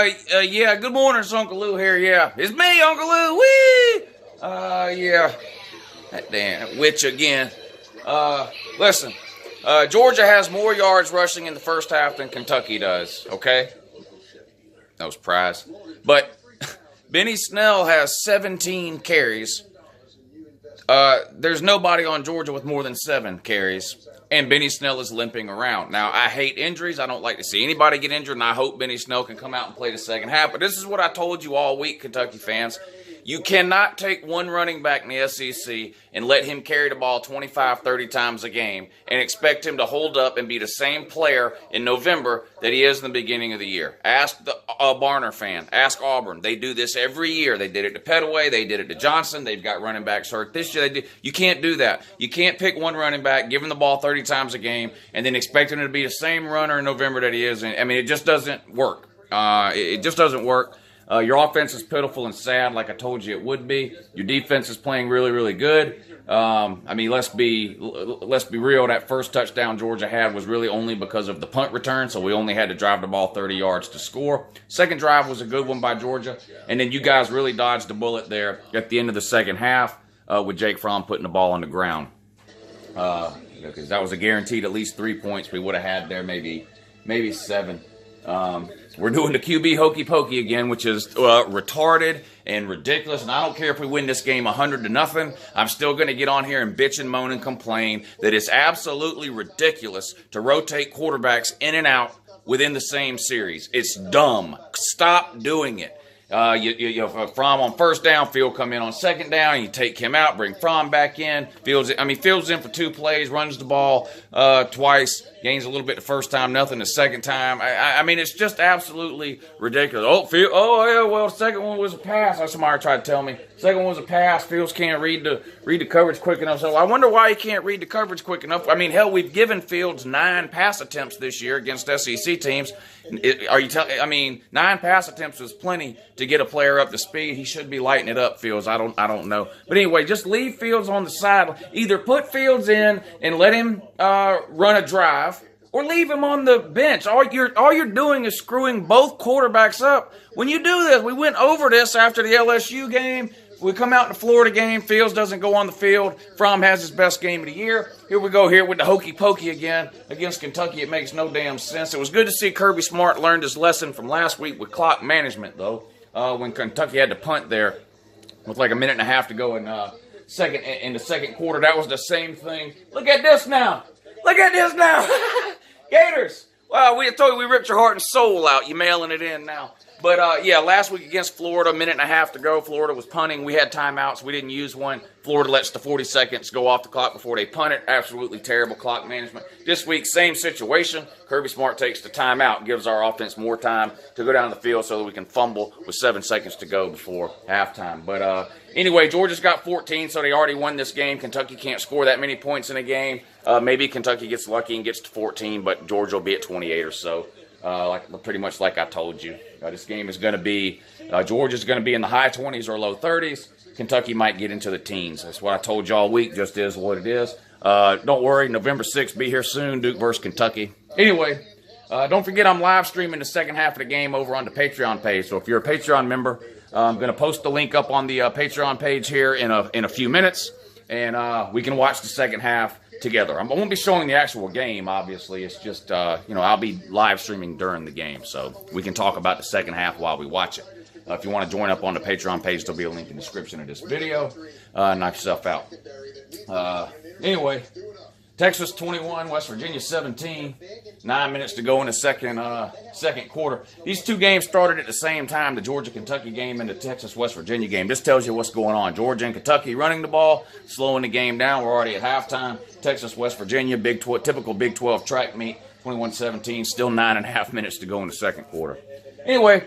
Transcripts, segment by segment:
Yeah, good morning, it's Uncle Lou here, yeah. It's me, Uncle Lou, whee! Yeah. That damn witch again. Listen, Georgia has more yards rushing in the first half than Kentucky does, okay? That was prize. But Benny Snell has 17 carries. There's nobody on Georgia with more than 7 carries. And Benny Snell is limping around. Now, I hate injuries. I don't like to see anybody get injured, and I hope Benny Snell can come out and play the second half. But this is what I told you all week, Kentucky fans. You cannot take one running back in the SEC and let him carry the ball 25, 30 times a game and expect him to hold up and be the same player in November that he is in the beginning of the year. Ask the Barner fan. Ask Auburn. They do this every year. They did it to Petaway. They did it to Johnson. They've got running backs hurt this year. You can't do that. You can't pick one running back, give him the ball 30 times a game, and then expect him to be the same runner in November that he is. I mean, it just doesn't work. It just doesn't work. Your offense is pitiful and sad, like I told you it would be. Your defense is playing really, really good. I mean, let's be real. That first touchdown Georgia had was really only because of the punt return, so we only had to drive the ball 30 yards to score. Second drive was a good one by Georgia, and then you guys really dodged the bullet there at the end of the second half with Jake Fromm putting the ball on the ground. Because that was a guaranteed at least 3 points we would have had there, maybe 7. We're doing the QB hokey pokey again, which is retarded and ridiculous. And I don't care if we win this game 100-0. I'm still going to get on here and bitch and moan and complain that it's absolutely ridiculous to rotate quarterbacks in and out within the same series. It's dumb. Stop doing it. Fromm on first down, Field come in on second down, you take him out, bring Fromm back in. Fields in for 2 plays, runs the ball twice, gains a little bit the first time, nothing the second time. I mean, it's just absolutely ridiculous. The second one was a pass. That's somebody tried to tell me. Second one was a pass. Fields can't read the coverage quick enough. So I wonder why he can't read the coverage quick enough. I mean, hell, we've given Fields 9 pass attempts this year against SEC teams. 9 pass attempts is plenty to get a player up to speed. He should be lighting it up, Fields. I don't know. But anyway, just leave Fields on the side. Either put Fields in and let him run a drive, or leave him on the bench. All you're doing is screwing both quarterbacks up. When you do this, we went over this after the LSU game. We come out in the Florida game. Fields doesn't go on the field. Fromm has his best game of the year. Here we go here with the hokey pokey again against Kentucky. It makes no damn sense. It was good to see Kirby Smart learned his lesson from last week with clock management, though, when Kentucky had to punt there with like a minute and a half to go in the second quarter. That was the same thing. Look at this now. Look at this now. Gators. Wow, we told you we ripped your heart and soul out. You mailing it in now. But, last week against Florida, a minute and a half to go. Florida was punting. We had timeouts. We didn't use one. Florida lets the 40 seconds go off the clock before they punt it. Absolutely terrible clock management. This week, same situation. Kirby Smart takes the timeout, gives our offense more time to go down the field so that we can fumble with 7 seconds to go before halftime. But anyway, Georgia's got 14, so they already won this game. Kentucky can't score that many points in a game. Maybe Kentucky gets lucky and gets to 14, but Georgia will be at 28 or so. Pretty much like I told you. This game is going to be, Georgia's going to be in the high 20s or low 30s. Kentucky might get into the teens. That's what I told you all week. Just is what it is. Don't worry, November 6th, be here soon, Duke versus Kentucky. Anyway, don't forget I'm live streaming the second half of the game over on the Patreon page. So if you're a Patreon member, I'm going to post the link up on the Patreon page here in a few minutes. And we can watch the second half together. I won't be showing the actual game, obviously. It's just, I'll be live streaming during the game. So we can talk about the second half while we watch it. If you want to join up on the Patreon page, there'll be a link in the description of this video. Knock yourself out. Anyway, Texas 21, West Virginia 17. 9 minutes to go in the second quarter. These two games started at the same time, the Georgia-Kentucky game and the Texas-West Virginia game. This tells you what's going on. Georgia and Kentucky running the ball, slowing the game down. We're already at halftime. Texas-West Virginia, typical Big 12 track meet, 21-17. Still 9.5 minutes to go in the second quarter. Anyway,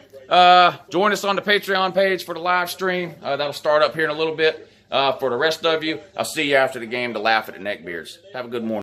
join us on the Patreon page for the live stream. That'll start up here in a little bit. For the rest of you, I'll see you after the game to laugh at the neckbeards. Have a good morning.